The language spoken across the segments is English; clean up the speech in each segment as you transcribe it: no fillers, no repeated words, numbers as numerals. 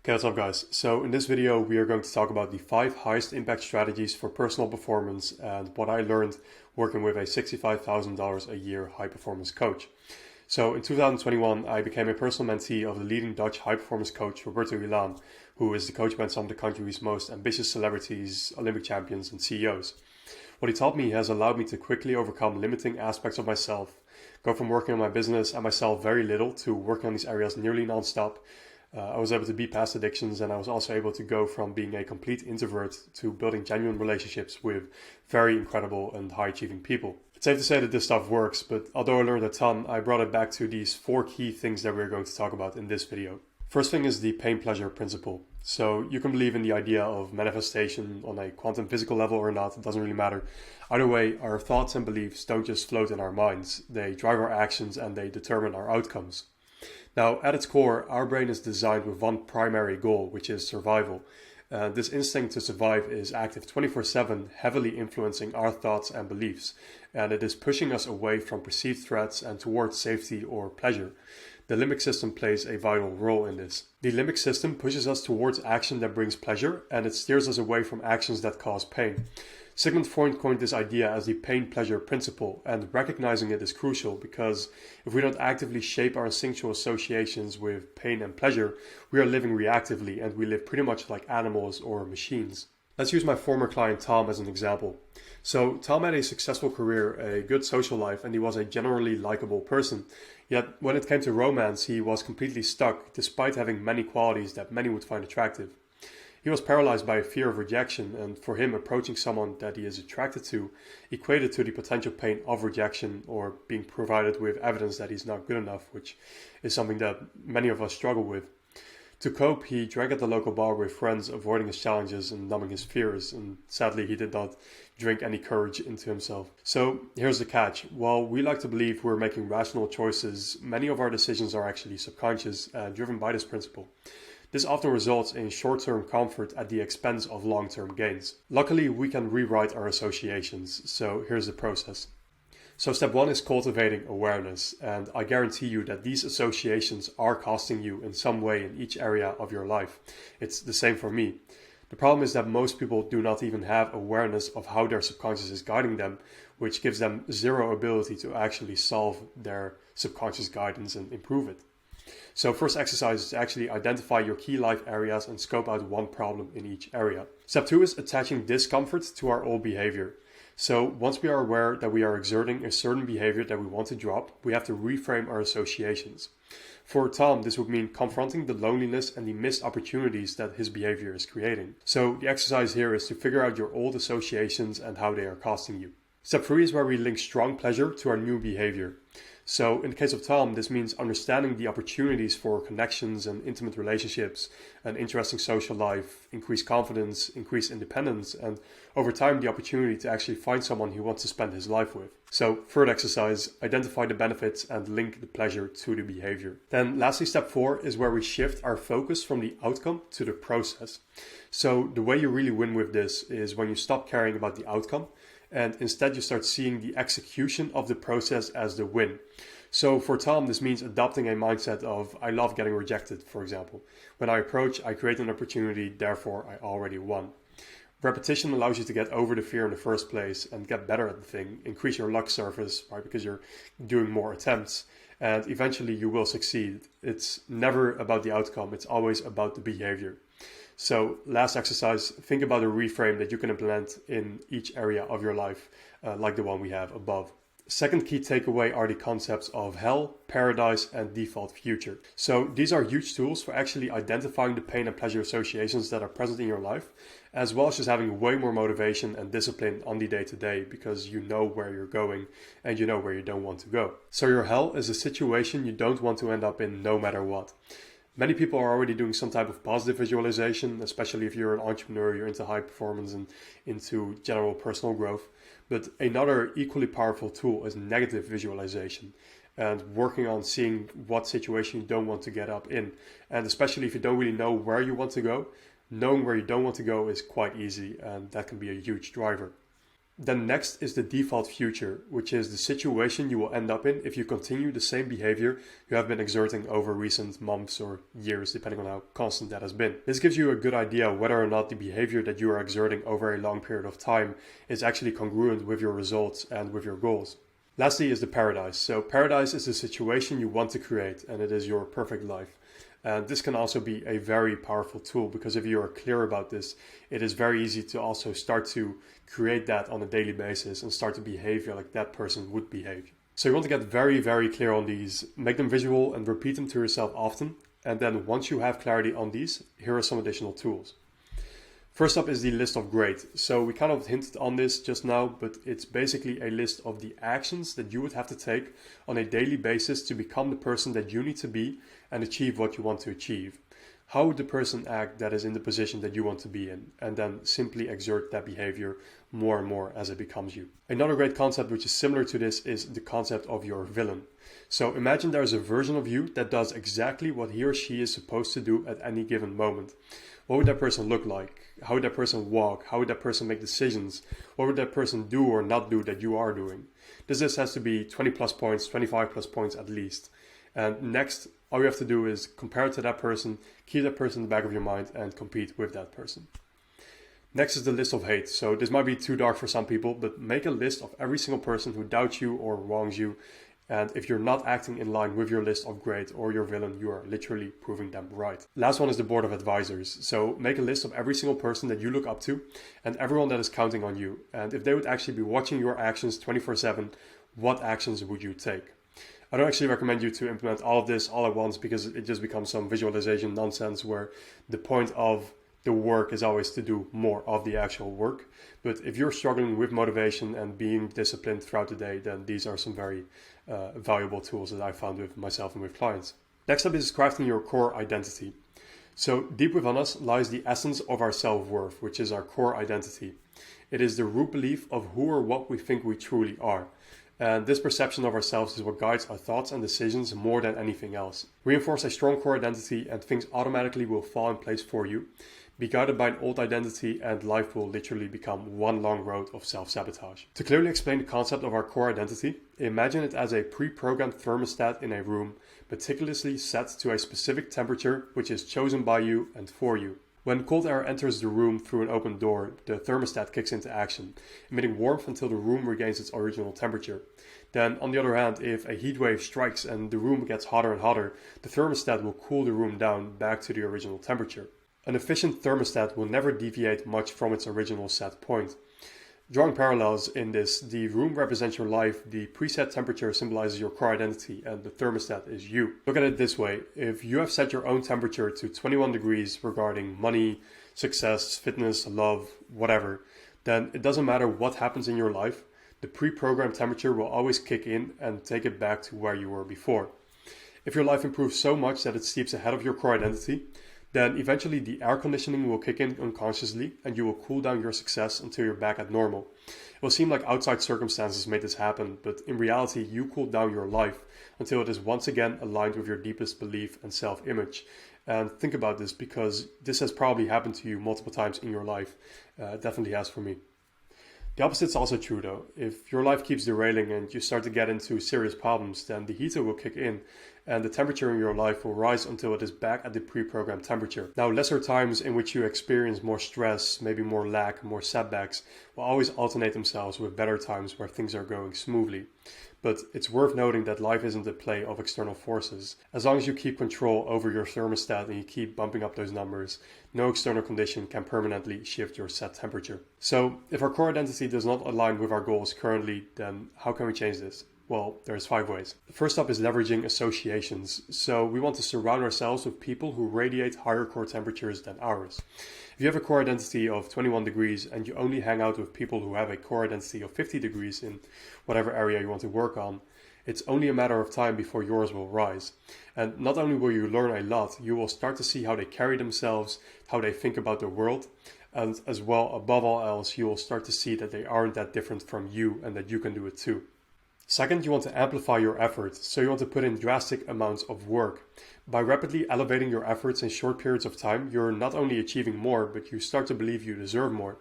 Okay, what's up guys? So in this video we are going to talk about the 5 highest impact strategies for personal performance and what I learned working with a $65,000 a year high performance coach. So in 2021 I became a personal mentee of the leading Dutch high performance coach Roberto Milan, who is the coach behind some of the country's most ambitious celebrities, Olympic champions and CEOs. What he taught me has allowed me to quickly overcome limiting aspects of myself, go from working on my business and myself very little to working on these areas nearly non-stop. I was able to be past addictions, and I was also able to go from being a complete introvert to building genuine relationships with very incredible and high achieving people. It's safe to say that this stuff works, but although I learned a ton, I brought it back to these 4 key things that we're going to talk about in this video. First thing is the pain-pleasure principle. So you can believe in the idea of manifestation on a quantum physical level or not, it doesn't really matter. Either way, our thoughts and beliefs don't just float in our minds, they drive our actions and they determine our outcomes. Now, at its core, our brain is designed with one primary goal, which is survival. This instinct to survive is active 24/7, heavily influencing our thoughts and beliefs, and it is pushing us away from perceived threats and towards safety or pleasure. The limbic system plays a vital role in this. The limbic system pushes us towards action that brings pleasure, and it steers us away from actions that cause pain. Sigmund Freud coined this idea as the pain-pleasure principle, and recognizing it is crucial because if we don't actively shape our instinctual associations with pain and pleasure, we are living reactively and we live pretty much like animals or machines. Let's use my former client Tom as an example. So Tom had a successful career, a good social life, and he was a generally likable person. Yet when it came to romance, he was completely stuck despite having many qualities that many would find attractive. He was paralyzed by a fear of rejection, and for him approaching someone that he is attracted to equated to the potential pain of rejection or being provided with evidence that he's not good enough, which is something that many of us struggle with. To cope, he drank at the local bar with friends, avoiding his challenges and numbing his fears, and sadly he did not drink any courage into himself. So here's the catch. While we like to believe we're making rational choices, many of our decisions are actually subconscious, driven by this principle. This often results in short-term comfort at the expense of long-term gains. Luckily, we can rewrite our associations, so here's the process. So step 1 is cultivating awareness, and I guarantee you that these associations are costing you in some way in each area of your life. It's the same for me. The problem is that most people do not even have awareness of how their subconscious is guiding them, which gives them zero ability to actually solve their subconscious guidance and improve it. So first exercise is to actually identify your key life areas and scope out one problem in each area. Step 2 is attaching discomfort to our old behavior. So once we are aware that we are exerting a certain behavior that we want to drop, we have to reframe our associations. For Tom, this would mean confronting the loneliness and the missed opportunities that his behavior is creating. So the exercise here is to figure out your old associations and how they are costing you. Step 3 is where we link strong pleasure to our new behavior. So in the case of Tom, this means understanding the opportunities for connections and intimate relationships, an interesting social life, increased confidence, increased independence, and over time the opportunity to actually find someone he wants to spend his life with. So third exercise, identify the benefits and link the pleasure to the behavior. Then lastly, step 4 is where we shift our focus from the outcome to the process. So the way you really win with this is when you stop caring about the outcome and instead you start seeing the execution of the process as the win. So for Tom, this means adopting a mindset of I love getting rejected, for example. When I approach, I create an opportunity, therefore I already won. Repetition allows you to get over the fear in the first place and get better at the thing, increase your luck surface, right, because you're doing more attempts, and eventually you will succeed. It's never about the outcome, it's always about the behavior. So last exercise, think about a reframe that you can implement in each area of your life, like the one we have above. Second key takeaway are the concepts of hell, paradise, and default future. So these are huge tools for actually identifying the pain and pleasure associations that are present in your life, as well as just having way more motivation and discipline on the day-to-day because you know where you're going and you know where you don't want to go. So your hell is a situation you don't want to end up in no matter what. Many people are already doing some type of positive visualization, especially if you're an entrepreneur, you're into high performance and into general personal growth. But another equally powerful tool is negative visualization and working on seeing what situation you don't want to get up in. And especially if you don't really know where you want to go, knowing where you don't want to go is quite easy, and that can be a huge driver. Then next is the default future, which is the situation you will end up in if you continue the same behavior you have been exerting over recent months or years, depending on how constant that has been. This gives you a good idea whether or not the behavior that you are exerting over a long period of time is actually congruent with your results and with your goals. Lastly is the paradise. So paradise is the situation you want to create, and it is your perfect life. And this can also be a very powerful tool, because if you are clear about this, it is very easy to also start to create that on a daily basis and start to behave like that person would behave. So you want to get very, very clear on these, make them visual and repeat them to yourself often. And then once you have clarity on these, here are some additional tools. First up is the list of great. So we kind of hinted on this just now, but it's basically a list of the actions that you would have to take on a daily basis to become the person that you need to be and achieve what you want to achieve. How would the person act that is in the position that you want to be in? And then simply exert that behavior more and more as it becomes you. Another great concept which is similar to this is the concept of your villain. So imagine there's a version of you that does exactly what he or she is supposed to do at any given moment. What would that person look like? How would that person walk? How would that person make decisions? What would that person do or not do that you are doing? This has to be 20 plus points, 25 plus points at least. And next, all you have to do is compare it to that person, keep that person in the back of your mind, and compete with that person. Next is the list of hate. So this might be too dark for some people, but make a list of every single person who doubts you or wrongs you. And if you're not acting in line with your list of great or your villain, you are literally proving them right. Last one is the board of advisors. So make a list of every single person that you look up to and everyone that is counting on you. And if they would actually be watching your actions 24/7, what actions would you take? I don't actually recommend you to implement all of this all at once, because it just becomes some visualization nonsense where the point of the work is always to do more of the actual work. But if you're struggling with motivation and being disciplined throughout the day, then these are some very valuable tools that I found with myself and with clients. Next up is crafting your core identity. So deep within us lies the essence of our self-worth, which is our core identity. It is the root belief of who or what we think we truly are. And this perception of ourselves is what guides our thoughts and decisions more than anything else. Reinforce a strong core identity and things automatically will fall in place for you. Be guided by an old identity and life will literally become one long road of self-sabotage. To clearly explain the concept of our core identity, imagine it as a pre-programmed thermostat in a room, meticulously set to a specific temperature which is chosen by you and for you. When cold air enters the room through an open door, the thermostat kicks into action, emitting warmth until the room regains its original temperature. Then, on the other hand, if a heat wave strikes and the room gets hotter and hotter, the thermostat will cool the room down back to the original temperature. An efficient thermostat will never deviate much from its original set point. Drawing parallels in this, the room represents your life, the preset temperature symbolizes your core identity, and the thermostat is you. Look at it this way: if you have set your own temperature to 21 degrees regarding money, success, fitness, love, whatever, then it doesn't matter what happens in your life, the pre-programmed temperature will always kick in and take it back to where you were before. If your life improves so much that it steeps ahead of your core identity, then eventually the air conditioning will kick in unconsciously and you will cool down your success until you're back at normal. It will seem like outside circumstances made this happen, but in reality you cooled down your life until it is once again aligned with your deepest belief and self-image. And think about this, because this has probably happened to you multiple times in your life. It definitely has for me. The opposite is also true though. If your life keeps derailing and you start to get into serious problems, then the heater will kick in and the temperature in your life will rise until it is back at the pre-programmed temperature. Now, lesser times in which you experience more stress, maybe more lack, more setbacks, will always alternate themselves with better times where things are going smoothly. But it's worth noting that life isn't a play of external forces. As long as you keep control over your thermostat and you keep bumping up those numbers, no external condition can permanently shift your set temperature. So if our core identity does not align with our goals currently, then how can we change this? Well, there's 5 ways. The first up is leveraging associations. So we want to surround ourselves with people who radiate higher core temperatures than ours. If you have a core identity of 21 degrees and you only hang out with people who have a core identity of 50 degrees in whatever area you want to work on, it's only a matter of time before yours will rise. And not only will you learn a lot, you will start to see how they carry themselves, how they think about the world, and as well, above all else, you will start to see that they aren't that different from you and that you can do it too. Second, you want to amplify your efforts, so you want to put in drastic amounts of work. By rapidly elevating your efforts in short periods of time, you're not only achieving more, but you start to believe you deserve more.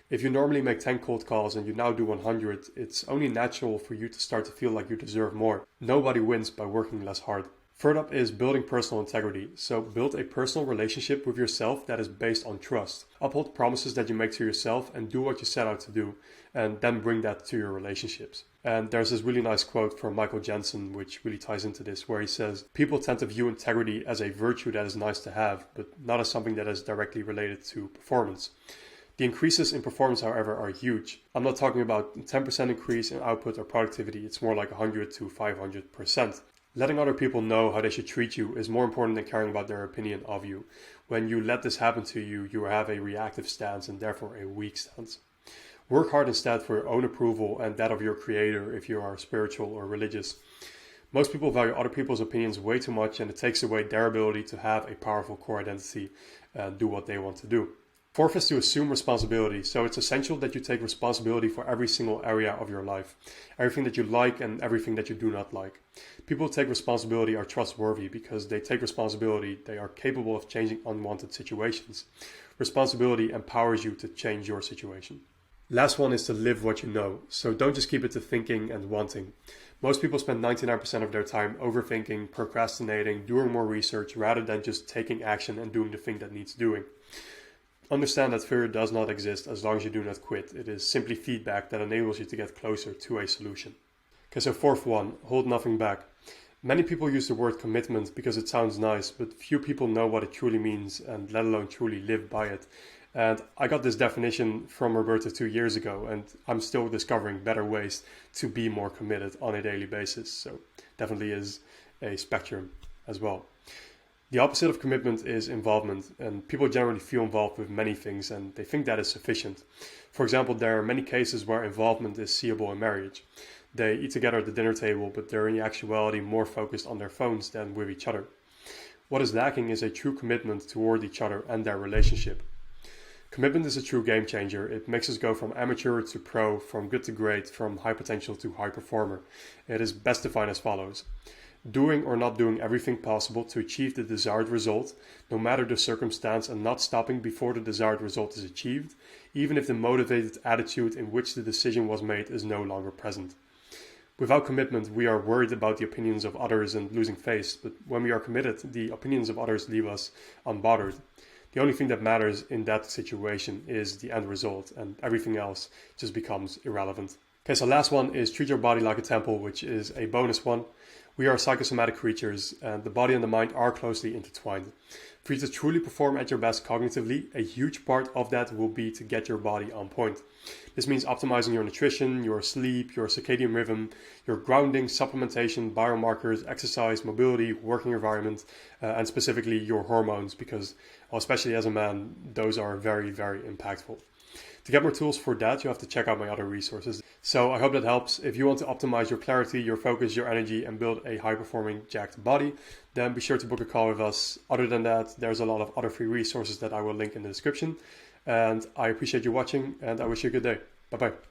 If you normally make 10 cold calls and you now do 100, it's only natural for you to start to feel like you deserve more. Nobody wins by working less hard. Third up is building personal integrity. So build a personal relationship with yourself that is based on trust. Uphold promises that you make to yourself and do what you set out to do, and then bring that to your relationships. And there's this really nice quote from Michael Jensen, which really ties into this, where he says, people tend to view integrity as a virtue that is nice to have, but not as something that is directly related to performance. The increases in performance, however, are huge. I'm not talking about a 10% increase in output or productivity, it's more like 100 to 500%. Letting other people know how they should treat you is more important than caring about their opinion of you. When you let this happen to you, you have a reactive stance and therefore a weak stance. Work hard instead for your own approval and that of your creator if you are spiritual or religious. Most people value other people's opinions way too much, and it takes away their ability to have a powerful core identity and do what they want to do. Fourth is to assume responsibility. So it's essential that you take responsibility for every single area of your life. Everything that you like and everything that you do not like. People who take responsibility are trustworthy because they take responsibility. They are capable of changing unwanted situations. Responsibility empowers you to change your situation. Last one is to live what you know. So don't just keep it to thinking and wanting. Most people spend 99% of their time overthinking, procrastinating, doing more research rather than just taking action and doing the thing that needs doing. Understand that failure does not exist as long as you do not quit. It is simply feedback that enables you to get closer to a solution. Okay, so fourth one, hold nothing back. Many people use the word commitment because it sounds nice, but few people know what it truly means and let alone truly live by it. And I got this definition from Roberta 2 years ago, and I'm still discovering better ways to be more committed on a daily basis. So definitely is a spectrum as well. The opposite of commitment is involvement, and people generally feel involved with many things and they think that is sufficient. For example, there are many cases where involvement is seeable in marriage. They eat together at the dinner table, but they're in actuality more focused on their phones than with each other. What is lacking is a true commitment toward each other and their relationship. Commitment is a true game changer. It makes us go from amateur to pro, from good to great, from high potential to high performer. It is best defined as follows. Doing or not doing everything possible to achieve the desired result, no matter the circumstance, and not stopping before the desired result is achieved, even if the motivated attitude in which the decision was made is no longer present. Without commitment, we are worried about the opinions of others and losing face, but when we are committed, the opinions of others leave us unbothered. The only thing that matters in that situation is the end result, and everything else just becomes irrelevant. Okay, so last one is treat your body like a temple, which is a bonus one. We are psychosomatic creatures, and the body and the mind are closely intertwined. For you to truly perform at your best cognitively, a huge part of that will be to get your body on point. This means optimizing your nutrition, your sleep, your circadian rhythm, your grounding, supplementation, biomarkers, exercise, mobility, working environment, and specifically your hormones, because especially as a man, those are very, very impactful. To get more tools for that, you have to check out my other resources. So I hope that helps. If you want to optimize your clarity, your focus, your energy, and build a high-performing, jacked body, then be sure to book a call with us. Other than that, there's a lot of other free resources that I will link in the description. And I appreciate you watching, and I wish you a good day. Bye-bye.